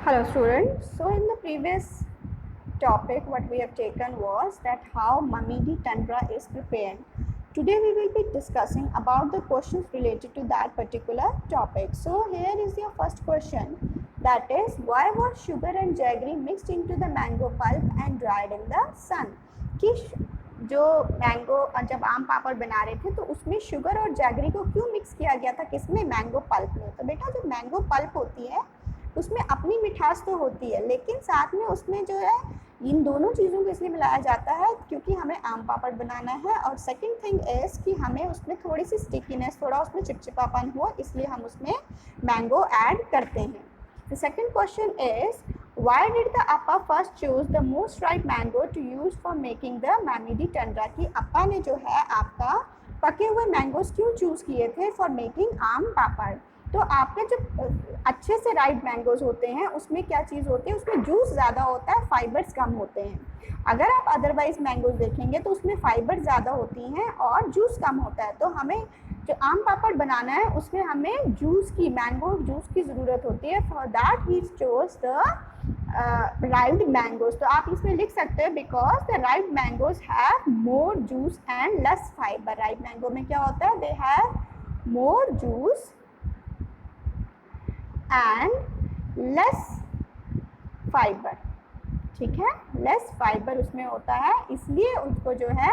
Hello students. So in the previous topic what we have taken was that how Mamidi Tundra is prepared. Today we will be discussing about the questions related to that particular topic. So here is your first question, that is, why was sugar and jaggery mixed into the mango pulp and dried in the sun? कि जो mango जब आम पापड़ बना रहे थे तो उसमें sugar और जैगरी को क्यों मिक्स किया गया था, किसमें? मैंगो पल्प में। तो बेटा जो मैंगो पल्प होती है उसमें अपनी मिठास तो होती है, लेकिन साथ में उसमें जो है इन दोनों चीज़ों को इसलिए मिलाया जाता है क्योंकि हमें आम पापड़ बनाना है, और सेकंड थिंग इज़ कि हमें उसमें थोड़ी सी स्टिकीनेस, थोड़ा उसमें चिपचिपापन हो, इसलिए हम उसमें मैंगो ऐड करते हैं। The second question is why did the appa first choose the most ripe mango to use for making the Mamidi Tundra? कि अप्पा ने जो है आपका पके हुए मैंगोज क्यों चूज़ किए थे फॉर मेकिंग आम पापड़? तो आपके जो अच्छे से राइप मैंगोज होते हैं उसमें क्या चीज़ होती है, उसमें जूस ज़्यादा होता है, फाइबर्स कम होते हैं। अगर आप अदरवाइज मैंगोज देखेंगे तो उसमें फाइबर ज़्यादा होती हैं और जूस कम होता है। तो हमें जो आम पापड़ बनाना है उसमें हमें जूस की, मैंगो जूस की ज़रूरत होती है। For that he choose the riped mangoes. तो आप इसमें लिख सकते हैं because the riped mangoes have more juice and less fibre. Ripe mango में क्या होता है, they have more juice and less fibre. ठीक है, लेस फाइबर उसमें होता है, इसलिए उसको जो है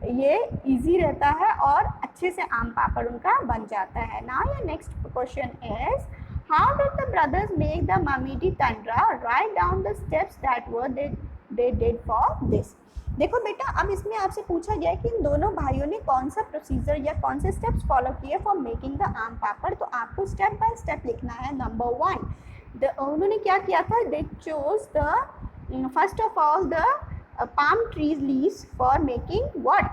ये इजी रहता है और अच्छे से आम पापड़ उनका बन जाता है। Now your next question is how did the brothers make the Mamidi Tundra? Write down the steps that were they did for this. देखो बेटा, अब इसमें आपसे पूछा गया है कि इन दोनों भाइयों ने कौन सा प्रोसीजर या कौन से स्टेप्स फॉलो किए फॉर मेकिंग द आम पापड़। तो आपको स्टेप बाय स्टेप लिखना है। नंबर 1, उन्होंने क्या किया था, they choose the first of all the palm trees leaves for making what?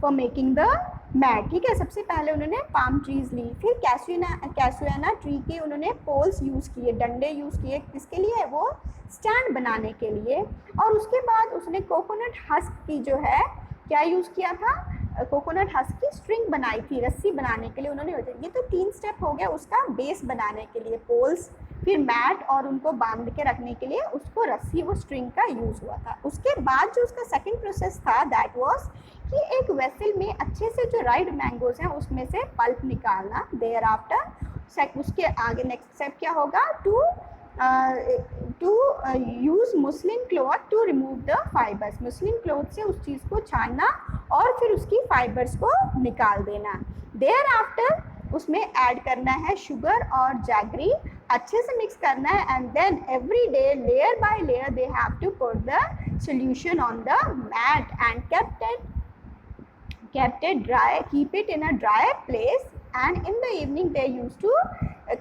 For making the mat। ठीक है, सबसे पहले उन्होंने palm trees ली, फिर कैसुएना ट्री के उन्होंने पोल्स यूज़ किए, डंडे यूज़ किए, किसके लिए? वो स्टैंड बनाने के लिए। और उसके बाद उसने कोकोनट हस्क की जो है क्या यूज़ किया था, कोकोनट हस्क की स्ट्रिंग बनाई थी, रस्सी बनाने के लिए उन्होंने। ये तो 3 स्टेप हो गया उसका बेस बनाने के लिए, पोल्स, फिर मैट और उनको बांध के रखने के लिए उसको रस्सी, वो स्ट्रिंग का यूज़ हुआ था। उसके बाद जो उसका सेकंड प्रोसेस था दैट वाज कि एक वेसल में अच्छे से जो राइड मैंगोज हैं उसमें से पल्प निकालना। देयर आफ्टर उसके आगे नेक्स्ट स्टेप क्या होगा, to use muslin cloth to remove the fibres. Muslin cloth से उस चीज़ को छानना और फिर उसकी फाइबर्स को निकाल देना। देयर आफ्टर उसमें ऐड करना है शुगर और जैगरी, अच्छे से मिक्स करना है, and then every day layer by layer they have to put the solution on the mat and kept it dry, keep it in a dry place, and in the evening they used to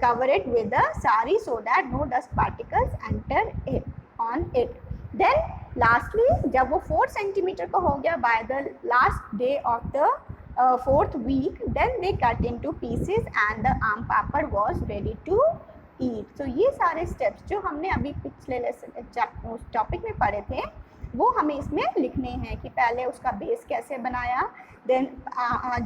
cover it with a sari so that no dust particles enter it on it. Then lastly जब वो 4 centimeter का हो गया by the last day of the 4th week, then they cut into pieces and the आम पापड़ was ready to eat। तो ये सारे steps जो हमने अभी पिछले टॉपिक में पढ़े थे वो हमें इसमें लिखने हैं कि पहले उसका बेस कैसे बनाया, देन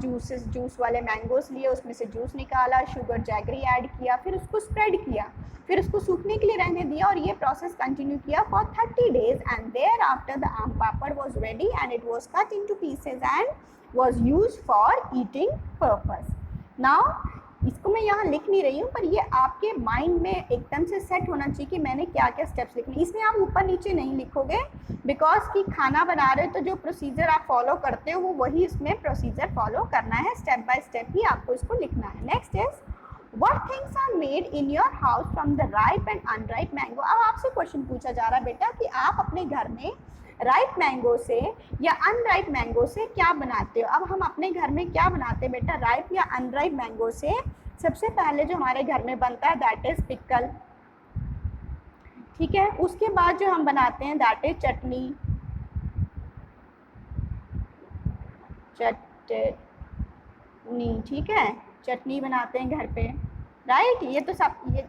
जूस वाले मैंगोस लिए, उसमें से जूस निकाला, शुगर जैगरी ऐड किया, फिर उसको स्प्रेड किया, फिर उसको सूखने के लिए रहने दिया, और ये प्रोसेस कंटिन्यू किया for 30 days, and thereafter the aam papad was ready and it was cut into pieces and was use for eating purpose. Now इसको मैं यहाँ लिख नहीं रही हूँ, पर ये आपके माइंड में एकदम से सेट होना चाहिए कि मैंने क्या क्या स्टेप्स लिखने। इसमें आप ऊपर नीचे नहीं लिखोगे बिकॉज कि खाना बना रहे हो तो जो प्रोसीजर आप फॉलो करते हो वो वही इसमें प्रोसीजर फॉलो करना है, स्टेप बाय स्टेप ही आपको इसको लिखना है। Next is what things are made in your house from the ripe and unripe mango. अब आपसे क्वेश्चन पूछा जा रहा है बेटा कि आप अपने घर में राइप मैंगो से या अनराइप मैंगो से क्या बनाते हो। अब हम अपने घर में क्या बनाते हैं बेटा, राइप या अनराइप मैंगो से सबसे पहले जो हमारे घर में बनता है दैट इज पिकल। ठीक है, उसके बाद जो हम बनाते हैं दैट इज चटनी, ठीक है, चटनी बनाते हैं घर पे, राइट। ये तो सब ये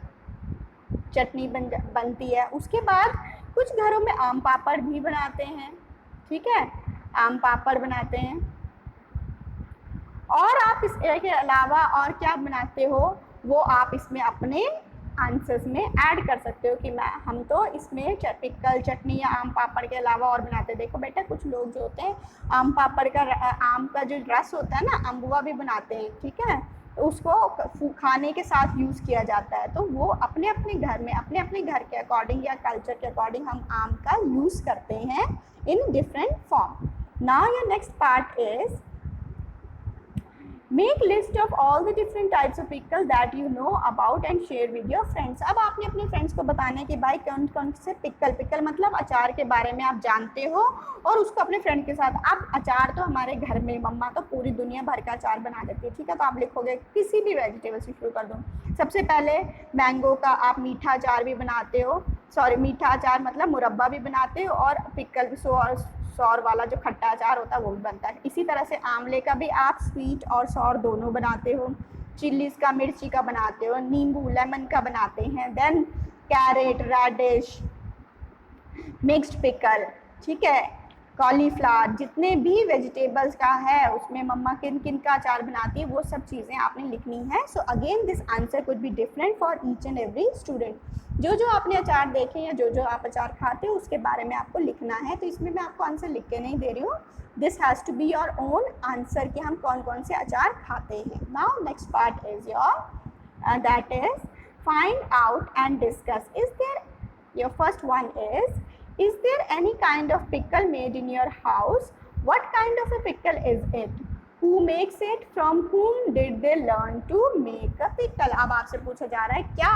चटनी बनती है। उसके बाद कुछ घरों में आम पापड़ भी बनाते हैं, ठीक है, आम पापड़ बनाते हैं। और आप इसके अलावा और क्या बनाते हो वो आप इसमें अपने आंसर्स में ऐड कर सकते हो कि मैं हम तो इसमें पिकल चटनी या आम पापड़ के अलावा और बनाते हैं। देखो बेटा कुछ लोग जो होते हैं आम पापड़ का आम का जो रस होता है ना अम्बुआ भी बनाते हैं, ठीक है, तो उसको खाने के साथ यूज़ किया जाता है। तो वो अपने अपने घर में अपने अपने घर के अकॉर्डिंग या कल्चर के अकॉर्डिंग हम आम का यूज़ करते हैं in different form. Now your next part is make list of all the different types of pickle that you know about and share with your friends. अब आपने अपने फ्रेंड्स को बताना है कि भाई कौन कौन से पिकल मतलब अचार के बारे में आप जानते हो और उसको अपने फ्रेंड के साथ। अब अचार तो हमारे घर में मम्मा तो पूरी दुनिया भर का अचार बना देती है, ठीक है, तो आप लिखोगे किसी भी वेजिटेबल से शुरू कर दो। सबसे पहले मैंगो का आप मीठा अचार भी बनाते हो, सॉरी मीठा अचार मतलब मुरब्बा भी बनाते हो, और पिकल सौर वाला जो खट्टा अचार होता है वो भी बनता है। इसी तरह से आंवले का भी आप स्वीट और सौर दोनों बनाते हो। चिल्लीज का मिर्ची का बनाते हो, नींबू लेमन का बनाते हैं। Then carrot, radish, mixed pickle, ठीक है, कॉलीफ्लावर, जितने भी वेजिटेबल्स का है उसमें मम्मा किन किन का अचार बनाती है वो सब चीज़ें आपने लिखनी है। So again this answer could be different for each and every student. जो जो आपने अचार देखे या जो जो आप अचार खाते हो उसके बारे में आपको लिखना है। तो इसमें मैं आपको आंसर लिख के नहीं दे रही हूँ, this has to be your own answer कि हम कौन कौन से अचार खाते हैं। Now next part is your that is find out and discuss. Is there your first one is there any kind of pickle made in your house? What kind of a pickle is it? Who makes it? From whom did they learn to make a pickle? अब आपसे पूछा जा रहा है क्या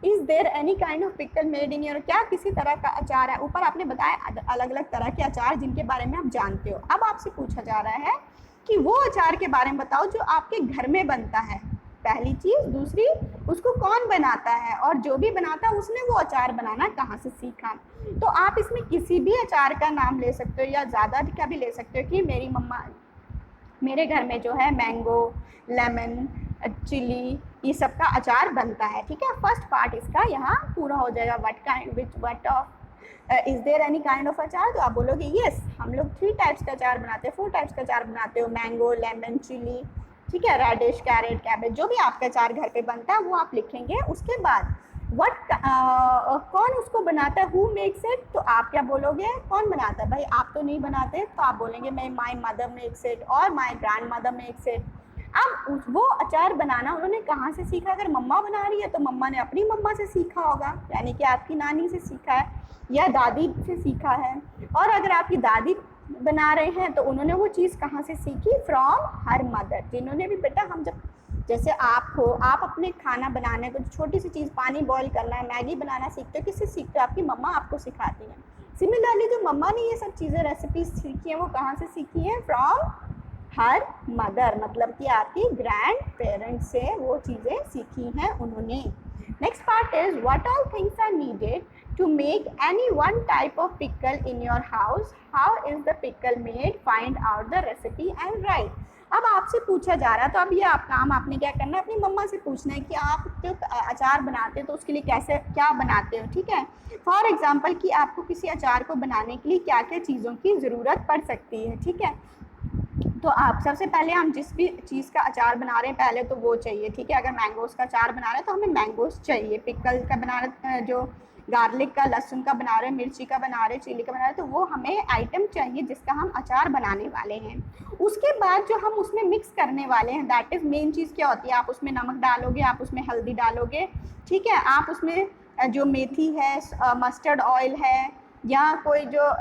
is there any kind of pickle made in your, क्या किसी तरह का अचार है। ऊपर आपने बताया अलग अलग तरह के अचार जिनके बारे में आप जानते हो। अब आपसे पूछा जा रहा है कि वो अचार के बारे में बताओ जो आपके घर में बनता है, पहली चीज़। दूसरी, उसको कौन बनाता है, और जो भी बनाता है उसने वो अचार बनाना कहाँ से सीखा। तो आप इसमें किसी भी अचार का नाम ले सकते हो या ज़्यादा का भी ले सकते हो कि मेरी मम्मा मेरे घर में जो है मैंगो, लेमन, चिली, ये सब का अचार बनता है, ठीक है। फर्स्ट पार्ट इसका यहाँ पूरा हो जाएगा। What of is there any kind of अचार, तो आप बोलोगे यस हम लोग 3 टाइप्स का अचार बनाते हैं, 4 टाइप्स का अचार बनाते हो, मैंगो, लेमन, चिली, ठीक है, रेडिश, कैरेट, कैबेज, जो भी आपका अचार घर पे बनता है वो आप लिखेंगे। उसके बाद कौन उसको बनाता है, हु मेक्स इट, तो आप क्या बोलोगे कौन बनाता है, भाई आप तो नहीं बनाते, तो आप बोलेंगे माई मदर मेक्स इट और my grand mother makes it. अब वो अचार बनाना उन्होंने कहाँ से सीखा, अगर मम्मा बना रही है तो मम्मा ने अपनी मम्मा से सीखा होगा, यानी कि आपकी नानी से सीखा है या दादी से सीखा है। और अगर आपकी दादी बना रहे हैं तो उन्होंने वो चीज़ कहाँ से सीखी, फ्रॉम हर मदर। जिन्होंने भी बेटा हम जब जैसे आप हो, आप अपने खाना बनाने को छोटी सी चीज़ पानी बॉईल करना है, मैगी बनाना सीखते हो, किससे सीखते हो, आपकी मम्मा आपको सिखाती है। सिमिलरली जो मम्मा ने ये सब चीज़ें रेसिपीज सीखी हैं वो कहाँ से सीखी हैं, फ्रॉम हर मदर, मतलब कि आपकी ग्रैंड पेरेंट्स से वो चीज़ें सीखी हैं उन्होंने। Next part is what all things are needed to make any one type of pickle in your house. How is the pickle made? Find out the recipe and write. अब आपसे पूछा जा रहा है तो अब ये काम आपने क्या करना है, अपनी मम्मा से पूछना है कि आप जो अचार बनाते हो तो उसके लिए कैसे क्या बनाते हो, ठीक है। फॉर एग्जांपल कि आपको किसी अचार को बनाने के लिए क्या क्या चीज़ों की ज़रूरत पड़ सकती है, ठीक है। तो आप सबसे पहले हम जिस भी चीज़ का अचार बना रहे हैं पहले तो वो चाहिए, ठीक है। अगर मैंगोज़ का अचार बना रहे हैं तो हमें मैंगोज़ चाहिए, पिकल का बना रहे जो गार्लिक का, लहसुन का बना रहे हैं, मिर्ची का बना रहे हैं, चिली का बना रहे हैं, तो वो हमें आइटम चाहिए जिसका हम अचार बनाने वाले हैं। उसके बाद जो हम उसमें मिक्स करने वाले हैं दैट इज़ मेन चीज़ क्या होती है, आप उसमें नमक डालोगे, आप उसमें हल्दी डालोगे, ठीक है, आप उसमें जो मेथी है, मस्टर्ड ऑयल है, या कोई जो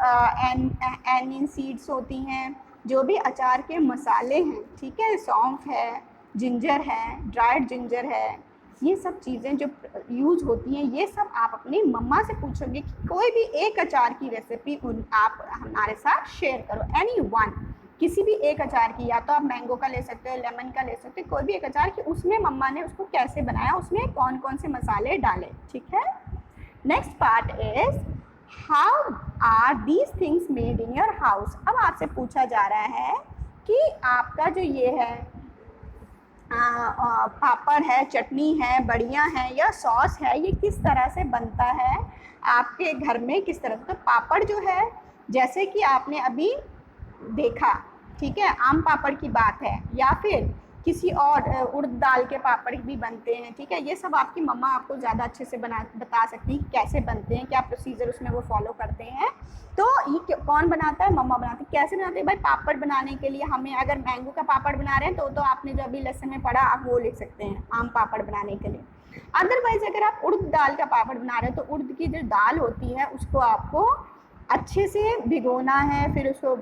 एनियन सीड्स होती हैं, जो भी अचार के मसाले हैं, ठीक है, सौंफ है, जिंजर है, ड्राइड जिंजर है, ये सब चीज़ें जो यूज़ होती हैं ये सब आप अपनी मम्मा से पूछोगे कि कोई भी एक अचार की रेसिपी आप हमारे साथ शेयर करो, एनी वन, किसी भी एक अचार की, या तो आप मैंगो का ले सकते हो, लेमन का ले सकते हो, कोई भी एक अचार की, उसमें मम्मा ने उसको कैसे बनाया, उसमें कौन कौन से मसाले डाले, ठीक है। Next part is how are these things made in your house. अब आपसे पूछा जा रहा है कि आपका जो ये है पापड़ है, चटनी है, बड़ियाँ हैं या सॉस है, ये किस तरह से बनता है आपके घर में, किस तरह से। तो पापड़ जो है जैसे कि आपने अभी देखा, ठीक है, आम पापड़ की बात है, या फिर किसी और उड़द दाल के पापड़ भी बनते हैं, ठीक है। ये सब आपकी मम्मा आपको ज़्यादा अच्छे से बता सकती है कैसे बनते हैं, क्या प्रोसीजर उसमें वो फॉलो करते हैं। तो ये कौन बनाता है? मम्मा बनाती है। कैसे बनाते हैं भाई? पापड़ बनाने के लिए हमें अगर मैंगो का पापड़ बना रहे हैं तो आपने जो अभी लेसन में पढ़ा आप वो लिख सकते हैं, आम पापड़ बनाने के लिए। अदरवाइज अगर आप उड़द दाल का पापड़ बना रहे हो तो उड़द की जो दाल होती है उसको आपको अच्छे से भिगोना है, फिर उसको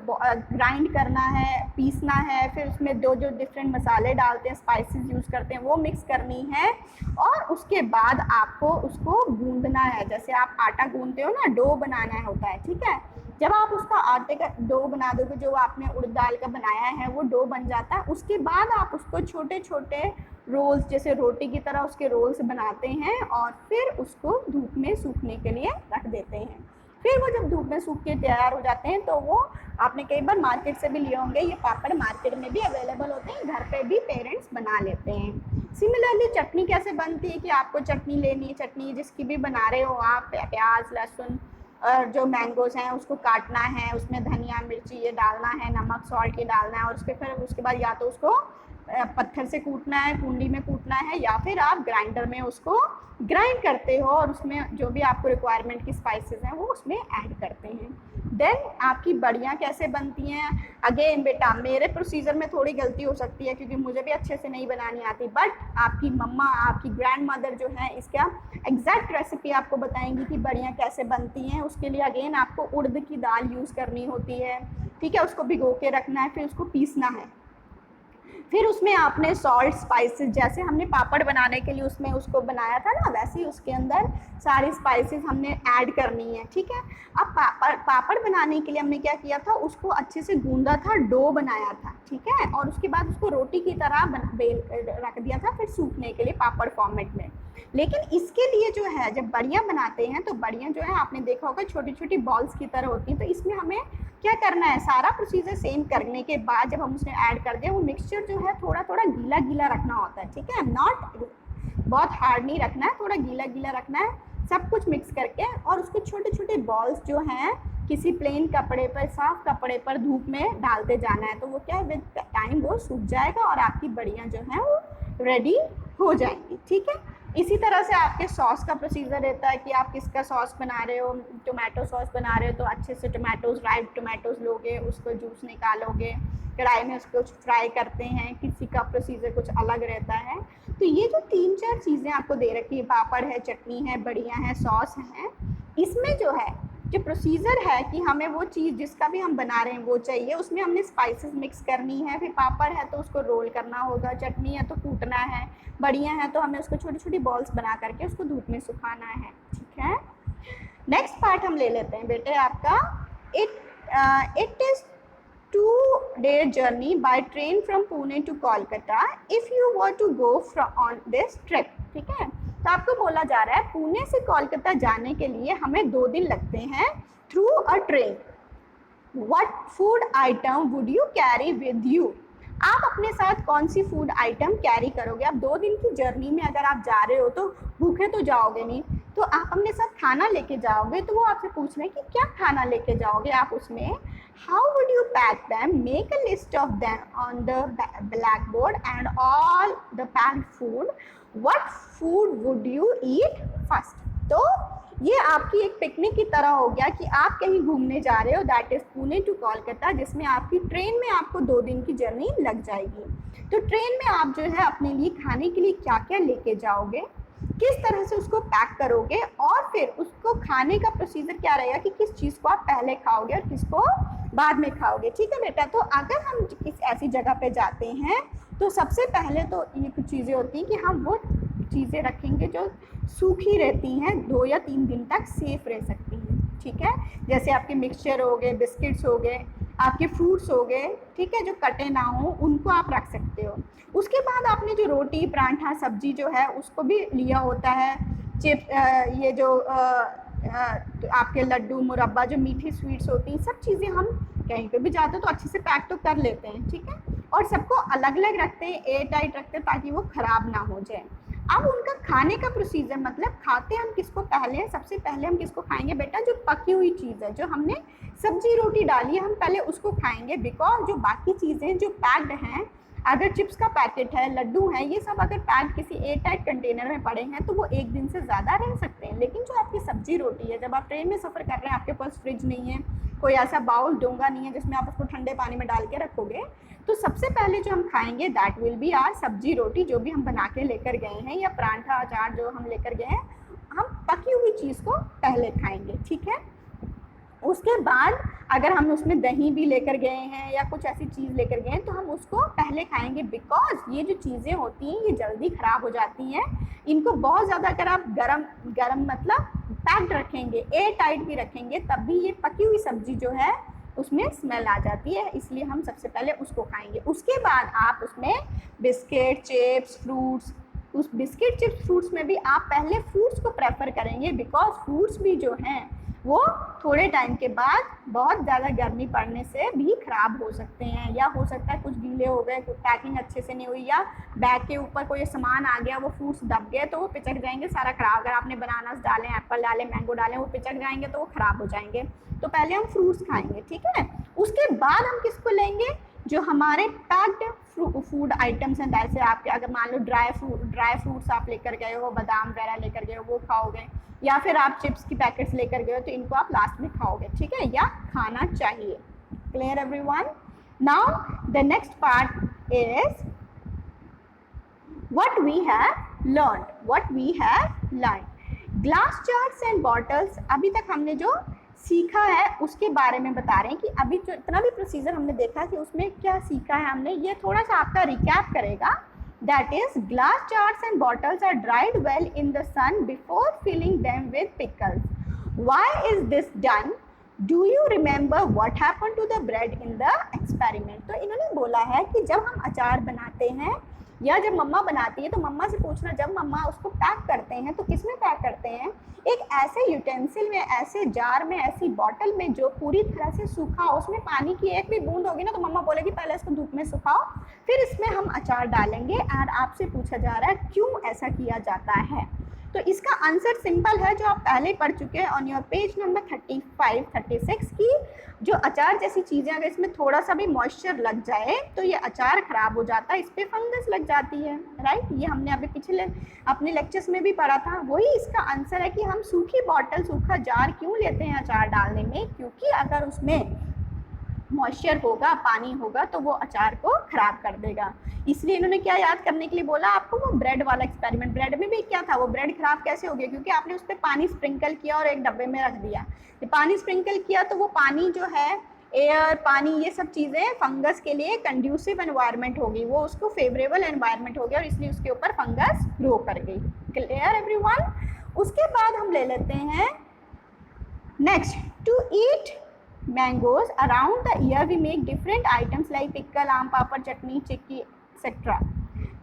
ग्राइंड करना है, पीसना है, फिर उसमें जो डिफरेंट मसाले डालते हैं, स्पाइसेस यूज़ करते हैं, वो मिक्स करनी है। और उसके बाद आपको उसको गूंदना है, जैसे आप आटा गूंदते हो ना, डो बनाना होता है, ठीक है। जब आप उसका आटे का डो बना दोगे, जो आपने उड़द दाल का बनाया है वो डो बन जाता है। उसके बाद आप उसको छोटे छोटे रोल्स, जैसे रोटी की तरह उसके रोल्स बनाते हैं और फिर उसको धूप में सूखने के लिए रख देते हैं। फिर वो जब धूप में सूख के तैयार हो जाते हैं तो वो आपने कई बार मार्केट से भी लिए होंगे, ये पापड़ मार्केट में भी अवेलेबल होते हैं, घर पे भी पेरेंट्स बना लेते हैं। सिमिलरली चटनी कैसे बनती है कि आपको चटनी लेनी है, चटनी जिसकी भी बना रहे हो आप, प्याज लहसुन और जो मैंगोज हैं उसको काटना है, उसमें धनिया मिर्ची ये डालना है, नमक सॉल्ट ये डालना है, और उसके बाद या तो उसको पत्थर से कूटना है, कुंडी में कूटना है, या फिर आप ग्राइंडर में उसको ग्राइंड करते हो और उसमें जो भी आपको रिक्वायरमेंट की स्पाइसेस हैं वो उसमें ऐड करते हैं। देन आपकी बड़ियाँ कैसे बनती हैं? अगेन बेटा मेरे प्रोसीजर में थोड़ी गलती हो सकती है क्योंकि मुझे भी अच्छे से नहीं बनानी आती, बट आपकी मम्मा, आपकी ग्रैंड मदर जो है इसका एग्जैक्ट रेसिपी आपको बताएंगी कि बड़ियाँ कैसे बनती हैं। उसके लिए अगेन आपको उड़द की दाल यूज़ करनी होती है, ठीक है, उसको भिगो के रखना है, फिर उसको पीसना है, फिर उसमें आपने सॉल्ट स्पाइसेस, जैसे हमने पापड़ बनाने के लिए उसमें उसको बनाया था ना, वैसे ही उसके अंदर सारी स्पाइसेस हमने ऐड करनी है, ठीक है। अब पापड़ बनाने के लिए हमने क्या किया था, उसको अच्छे से गूंदा था, डो बनाया था, ठीक है, और उसके बाद उसको रोटी की तरह बेल रख दिया था फिर सूखने के लिए पापड़ फॉर्मेट में। लेकिन इसके लिए जो है जब बड़ियाँ बनाते हैं तो बड़ियाँ जो है आपने देखा होगा छोटी छोटी बॉल्स की तरह होती हैं, तो इसमें हमें क्या करना है, सारा प्रोसीजर सेम करने के बाद जब हम उसमें ऐड कर दें, वो मिक्सचर जो है थोड़ा थोड़ा गीला गीला रखना होता है, ठीक है, नॉट बहुत हार्ड नहीं रखना है, थोड़ा गीला गीला रखना है, सब कुछ मिक्स करके। और उसको छोटे छोटे बॉल्स जो हैं किसी प्लेन कपड़े पर, साफ कपड़े पर धूप में डालते जाना है, तो वो क्या है विद टाइम वो सूख जाएगा और आपकी बड़ियाँ जो हैं वो रेडी हो जाएंगी, ठीक है। इसी तरह से आपके सॉस का प्रोसीजर रहता है कि आप किसका सॉस बना रहे हो, टोमेटो सॉस बना रहे हो तो अच्छे से टोमेटोज, राइप टोमेटोज लोगे, उसको जूस निकालोगे, कढ़ाई में उसको फ्राई करते हैं, किसी का प्रोसीजर कुछ अलग रहता है। तो ये जो 3-4 चीज़ें आपको दे रखी है, पापड़ है, चटनी है, बड़ियाँ हैं, सॉस हैं, इसमें जो है जो प्रोसीजर है कि हमें वो चीज़ जिसका भी हम बना रहे हैं वो चाहिए, उसमें हमने स्पाइसेस मिक्स करनी है, फिर पापड़ है तो उसको रोल करना होगा, चटनी है तो कूटना है, बड़ियाँ हैं तो हमें उसको छोटी छोटी बॉल्स बना करके उसको धूप में सुखाना है, ठीक है। नेक्स्ट पार्ट हम ले लेते हैं बेटे आपका, it is 2-day journey by train from Pune to Kolkata if you were to go on this trip, ठीक है। तो आपको बोला जा रहा है पुणे से कोलकाता जाने के लिए हमें 2 दिन लगते हैं through a train. What food item would you carry with you? आप अपने साथ कौन सी फूड आइटम कैरी करोगे? आप 2 दिन की जर्नी में अगर आप जा रहे हो तो भूखे तो जाओगे नहीं, तो आप अपने साथ खाना लेके जाओगे, तो वो आपसे पूछ रहे हैं कि क्या खाना लेके जाओगे आप उसमें। How would you pack them? Make a list of them on the black board and all the packed food. What food would you eat first? तो ये आपकी एक पिकनिक की तरह हो गया कि आप कहीं घूमने जा रहे हो, that is Pune to Kolkata, जिसमें आपकी ट्रेन में आपको 2 दिन की जर्नी लग जाएगी। तो ट्रेन में आप जो है अपने लिए खाने के लिए क्या क्या लेके जाओगे, किस तरह से उसको पैक करोगे, और फिर उसको खाने का प्रोसीजर क्या रहेगा कि किस चीज़ को आप पहले खाओगे और किसको बाद में खाओगे, ठीक है बेटा। तो अगर हम किस ऐसी जगह पे जाते हैं तो सबसे पहले तो ये कुछ चीज़ें होती हैं कि हम वो चीज़ें रखेंगे जो सूखी रहती हैं, 2 या 3 दिन तक सेफ रह सकती हैं, ठीक है। जैसे आपके मिक्सचर हो गए, बिस्किट्स हो गए, आपके फ्रूट्स हो गए, ठीक है, जो कटे ना हो उनको आप रख सकते हो। उसके बाद आपने जो रोटी, पराठा, सब्जी जो है उसको भी लिया होता है, चिप्स, ये जो आपके लड्डू, मुरब्बा, जो मीठी स्वीट्स होती हैं, सब चीज़ें हम कहीं पे भी जाते हैं तो अच्छे से पैक तो कर लेते हैं, ठीक है, और सबको अलग अलग रखते हैं, एयर टाइट रखते हैं ताकि वो ख़राब ना हो जाए। अब उनका खाने का प्रोसीजर, मतलब खाते हम किसको पहले हैं, सबसे पहले हम किसको खाएंगे बेटा, जो पकी हुई चीज़ है, जो हमने सब्जी रोटी डाली है हम पहले उसको खाएंगे, बिकॉज जो बाकी चीज़ें जो पैक्ड हैं अगर चिप्स का पैकेट है, लड्डू हैं, ये सब अगर पैक किसी एयर टाइट कंटेनर में पड़े हैं तो वो एक दिन से ज़्यादा रह सकते हैं। लेकिन जो आपकी सब्जी रोटी है, जब आप ट्रेन में सफ़र कर रहे हैं, आपके पास फ्रिज नहीं है, कोई ऐसा बाउल डोंगा नहीं है जिसमें आप उसको ठंडे पानी में डाल के रखोगे, तो सबसे पहले जो हम खाएंगे दैट विल बी आर सब्जी रोटी, जो भी हम बना के लेकर गए हैं, या पराठा अचार जो हम लेकर गए हैं, हम पकी हुई चीज़ को पहले खाएंगे, ठीक है। उसके बाद अगर हम उसमें दही भी लेकर गए हैं या कुछ ऐसी चीज़ लेकर गए हैं तो हम उसको पहले खाएंगे, बिकॉज ये जो चीज़ें होती हैं ये जल्दी ख़राब हो जाती हैं। इनको बहुत ज़्यादा अगर आप गरम मतलब पैक्ड रखेंगे, एयर टाइट भी रखेंगे, तब भी ये पकी हुई सब्जी जो है उसमें स्मेल आ जाती है, इसलिए हम सबसे पहले उसको खाएंगे। उसके बाद आप उसमें बिस्किट, चिप्स, फ्रूट्स, उस बिस्किट, चिप्स, फ्रूट्स में भी आप पहले फ्रूट्स को प्रेफर करेंगे, बिकॉज फ्रूट्स भी जो हैं वो थोड़े टाइम के बाद बहुत ज़्यादा गर्मी पड़ने से भी ख़राब हो सकते हैं, या हो सकता है कुछ गीले हो गए, कुछ पैकिंग अच्छे से नहीं हुई, या बैग के ऊपर कोई सामान आ गया, वो फ्रूट्स दब गए तो वो पिचक जाएंगे, सारा ख़राब। अगर आपने बनानास डालें, एप्पल डालें, मैंगो डालें, वो पिचक जाएंगे तो वो ख़राब हो जाएंगे। तो पहले हम फ्रूट्स खाएंगे, ठीक है। उसके बाद हम किसको लेंगे, जो हमारे पैक्ड फूड आइटम्स हैं, जैसे आपके अगर मान लो ड्राई फ्रूट्स आप लेकर गए हो, बादाम वगैरह लेकर गए हो, वो खाओगे, या फिर आप चिप्स की पैकेट्स लेकर गए हो तो इनको आप लास्ट में खाओगे, ठीक है, या खाना चाहिए। Clear everyone? Now the next part is what we have learned. Glass jars and bottles, अभी तक हमने जो सीखा है उसके बारे में बता रहे हैं कि अभी जो इतना भी प्रोसीजर हमने देखा कि उसमें क्या सीखा है हमने, ये थोड़ा सा आपका रिकैप करेगा। That is glass jars and bottles are dried well in the sun before filling them with pickles. Why is this done? Do you remember what happen to the bread in the experiment? तो इन्होंने बोला है कि जब हम अचार बनाते हैं या जब मम्मा बनाती है तो मम्मा से पूछना, जब मम्मा उसको पैक करते हैं तो किस में पैक करते हैं? एक ऐसे यूटेंसिल में, ऐसे जार में, ऐसी बॉटल में जो पूरी तरह से सूखा हो, उसमें पानी की एक भी बूंद होगी ना तो मम्मा बोलेगी पहले इसको धूप में सुखाओ, फिर इसमें हम अचार डालेंगे। और आपसे पूछा जा रहा है क्यों ऐसा किया जाता है? तो इसका आंसर सिंपल है, जो आप पहले पढ़ चुके हैं ऑन योर पेज नंबर 35, 36 की जो अचार जैसी चीज़ें अगर इसमें थोड़ा सा भी मॉइस्चर लग जाए तो ये अचार ख़राब हो जाता है, इस पर फंगस लग जाती है, राइट। ये हमने अभी पिछले अपने लेक्चर्स में भी पढ़ा था। वही इसका आंसर है कि हम सूखी बॉटल, सूखा जार क्यों लेते हैं अचार डालने में, क्योंकि अगर उसमें मॉइस्चर होगा, पानी होगा तो वो अचार को ख़राब कर देगा। इसलिए इन्होंने क्या याद करने के लिए बोला आपको, वो ब्रेड वाला एक्सपेरिमेंट। ब्रेड में भी क्या था, वो ब्रेड ख़राब कैसे हो गया? क्योंकि आपने उस पर पानी स्प्रिंकल किया और एक डब्बे में रख दिया। पानी स्प्रिंकल किया तो वो पानी जो है, एयर, पानी, ये सब चीज़ें फंगस के लिए कंड्यूसिव एनवायरनमेंट होगी, वो उसको फेवरेबल एनवायरनमेंट हो गया और इसलिए उसके ऊपर फंगस ग्रो कर गई। Clear everyone? उसके बाद हम ले लेते हैं next, to eat mangoes around the year we make different items like pickle, aam papad, chutney, chikki, etc.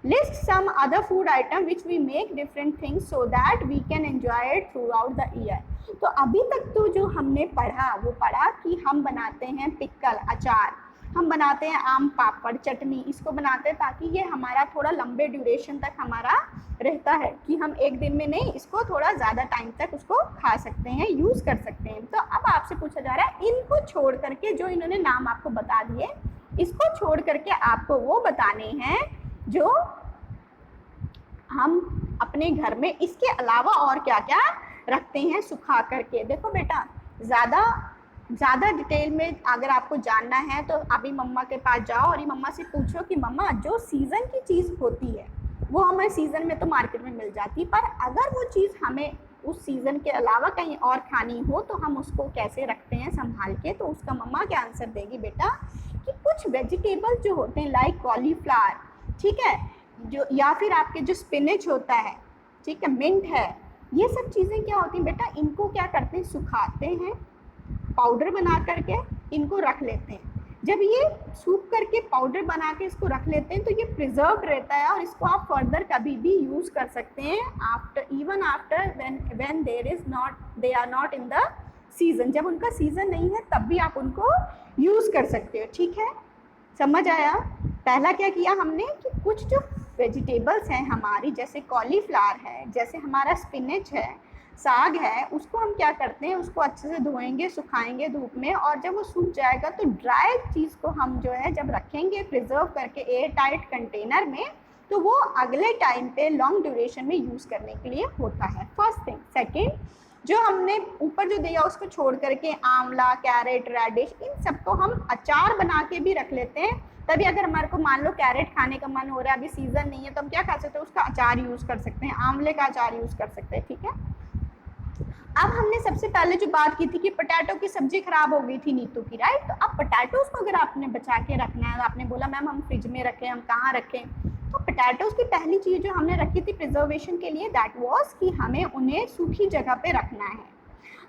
List some other food item which we make different things so that we can enjoy it throughout the year. तो अभी तक तो जो हमने पढ़ा वो पढ़ा कि हम बनाते हैं पिकल, अचार, हम बनाते हैं आम पापड़, चटनी, इसको बनाते हैं ताकि ये हमारा थोड़ा लंबे ड्यूरेशन तक हमारा रहता है, कि हम एक दिन में नहीं, इसको थोड़ा ज़्यादा टाइम तक उसको खा सकते हैं, यूज़ कर सकते हैं। तो अब आपसे पूछा जा रहा है इनको छोड़ करके, जो इन्होंने नाम आपको बता दिए, इसको छोड़ करके आपको वो बताने हैं जो हम अपने घर में इसके अलावा और क्या क्या रखते हैं सुखा करके। देखो बेटा, ज़्यादा डिटेल में अगर आपको जानना है तो अभी मम्मा के पास जाओ और ये मम्मा से पूछो कि मम्मा जो सीज़न की चीज़ होती है वो हमें सीज़न में तो मार्केट में मिल जाती, पर अगर वो चीज़ हमें उस सीज़न के अलावा कहीं और खानी हो तो हम उसको कैसे रखते हैं संभाल के? तो उसका मम्मा क्या आंसर देगी बेटा कि कुछ वेजिटेबल्स जो होते हैं लाइक कॉलीफ्लावर, ठीक है, जो या फिर आपके जो स्पिनच होता है, ठीक है, मिंट है, ये सब चीज़ें क्या होती हैं बेटा, इनको क्या करते हैं, सुखाते हैं, पाउडर बना करके इनको रख लेते हैं। जब ये सूख करके पाउडर बना के इसको रख लेते हैं तो ये प्रिजर्व रहता है और इसको आप फर्दर कभी भी यूज़ कर सकते हैं even after when they are not in the season. जब उनका सीज़न नहीं है तब भी आप उनको यूज़ कर सकते हो, ठीक है, समझ आया? पहला क्या किया हमने कि कुछ जो वेजिटेबल्स हैं हमारी, जैसे कॉलीफ्लावर है, जैसे हमारा स्पिनच है, साग है उसको हम क्या करते हैं, उसको अच्छे से धोएंगे, सुखाएंगे धूप में, और जब वो सूख जाएगा तो ड्राई चीज़ को हम जो है जब रखेंगे प्रिजर्व करके एयर टाइट कंटेनर में, तो वो अगले टाइम पे लॉन्ग ड्यूरेशन में यूज़ करने के लिए होता है। First thing. सेकेंड, जो हमने ऊपर जो दिया उसको छोड़ करके आंवला, कैरेट, रेडिश, इन सबको हम अचार बना के भी रख लेते हैं। तभी अगर हमारे को मान लो कैरेट खाने का मन हो रहा है, अभी सीजन नहीं है, तो हम क्या खा सकते हैं, उसका अचार यूज़ कर सकते हैं, आंवले का अचार यूज़ कर सकते हैं। ठीक है। अब हमने सबसे पहले जो बात की थी कि पोटैटो की सब्जी खराब हो गई थी नीतू की, राइट। तो अब पोटैटोज को अगर आपने बचा के रखना है, आपने बोला मैम हम फ्रिज में रखें, हम कहाँ रखें, तो पोटैटोज की पहली चीज़ जो हमने रखी थी प्रिजर्वेशन के लिए, दैट वाज कि हमें उन्हें सूखी जगह पे रखना है।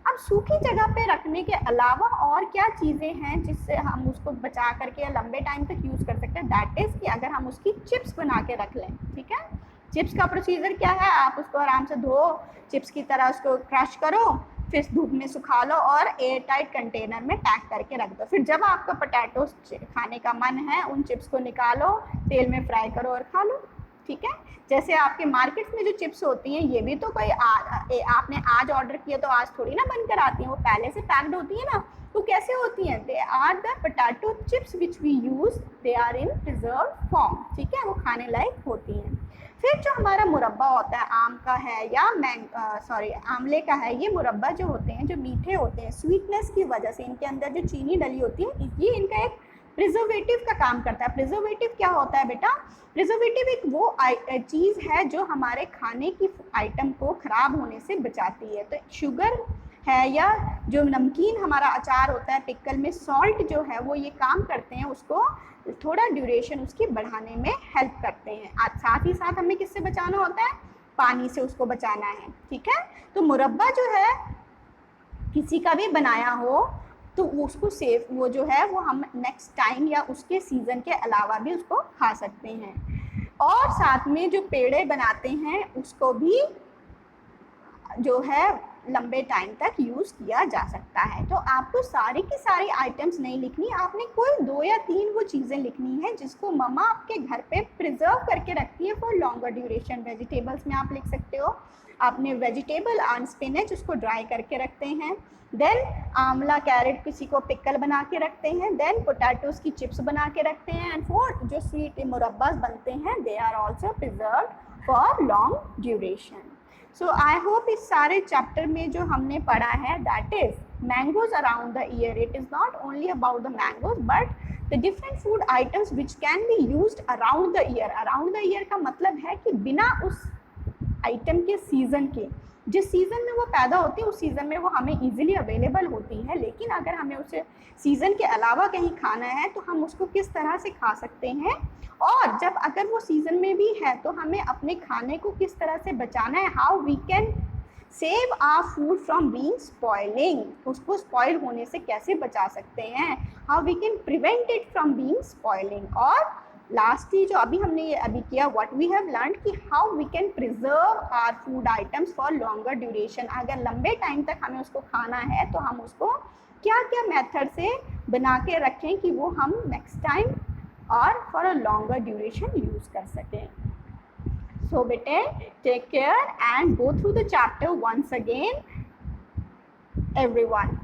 अब सूखी जगह पे रखने के अलावा और क्या चीज़ें हैं जिससे हम उसको बचा करके लंबे टाइम तक यूज़ कर सकते हैं, दैट इज़ कि अगर हम उसकी चिप्स बना के रख लें। ठीक है। चिप्स का प्रोसीजर क्या है, आप उसको आराम से धो, चिप्स की तरह उसको क्रश करो, फिर धूप में सुखा लो और एयर टाइट कंटेनर में पैक करके रख दो। फिर जब आपका पोटैटो खाने का मन है, उन चिप्स को निकालो, तेल में फ्राई करो और खा लो। ठीक है। जैसे आपके मार्केट में जो चिप्स होती हैं, ये भी तो कोई आपने आज ऑर्डर किया तो आज थोड़ी ना बनकर आती हैं, वो पहले से पैक्ड होती है ना। तो कैसे होती हैं, they are the potato chips which we use, they are in preserve form. ठीक है, वो खाने लायक होती हैं। फिर जो हमारा मुरब्बा होता है, आम का है या आंवले का है, ये मुरब्बा जो होते हैं, जो मीठे होते हैं, स्वीटनेस की वजह से इनके अंदर जो चीनी डली होती है, ये इनका एक प्रिजर्वेटिव का काम करता है। प्रिजर्वेटिव क्या होता है बेटा, प्रिजर्वेटिव एक वो चीज़ है जो हमारे खाने की आइटम को ख़राब होने से बचाती है। तो शुगर है या जो नमकीन हमारा अचार होता है, पिकल में सॉल्ट जो है, वो ये काम करते हैं, उसको थोड़ा ड्यूरेशन उसकी बढ़ाने में हेल्प करते हैं। साथ ही साथ हमें किससे बचाना होता है, पानी से उसको बचाना है। ठीक है। तो मुरब्बा जो है किसी का भी बनाया हो तो उसको सेव, वो जो है वो हम नेक्स्ट टाइम या उसके सीज़न के अलावा भी उसको खा सकते हैं। और साथ में जो पेड़े बनाते हैं उसको भी जो है लंबे टाइम तक यूज़ किया जा सकता है। तो आपको सारी की सारी आइटम्स नहीं लिखनी, आपने कोई 2 या 3 वो चीज़ें लिखनी है जिसको मम्मा आपके घर पे प्रिजर्व करके रखती है फॉर लॉन्गर ड्यूरेशन। वेजिटेबल्स में आप लिख सकते हो, आपने वेजिटेबल एंड स्पिनच उसको ड्राई करके रखते हैं, देन आंवला, कैरेट किसी को पिकल बना के रखते हैं, देन पोटैटोज की चिप्स बना के रखते हैं, एंड फॉर जो स्वीट मुरब्बास बनते हैं, they are also preserve for long duration. So I hope इस सारे चैप्टर में जो हमने पढ़ा है, that is mangoes around the year, it is not only about the mangoes but the different food items which can be used around the year. Around the year का मतलब है कि बिना उस आइटम के सीज़न के, जिस सीज़न में वो पैदा होती है उस सीज़न में वो हमें इजीली अवेलेबल होती है, लेकिन अगर हमें उसे सीज़न के अलावा कहीं खाना है तो हम उसको किस तरह से खा सकते हैं, और जब अगर वो सीज़न में भी है तो हमें अपने खाने को किस तरह से बचाना है, how we can save our food from being spoiling, उसको स्पॉइल होने से कैसे बचा सकते हैं, how we can prevent it from being spoiling. और लास्टली जो हमने ये किया, व्हाट वी हैव लर्न कि how we can preserve our food items for longer duration. अगर लंबे टाइम तक हमें उसको खाना है तो हम उसको क्या क्या मेथड से बना के रखें कि वो हम नेक्स्ट टाइम और for a longer duration use कर सकें। सो बेटे, take care and go through the chapter once again everyone.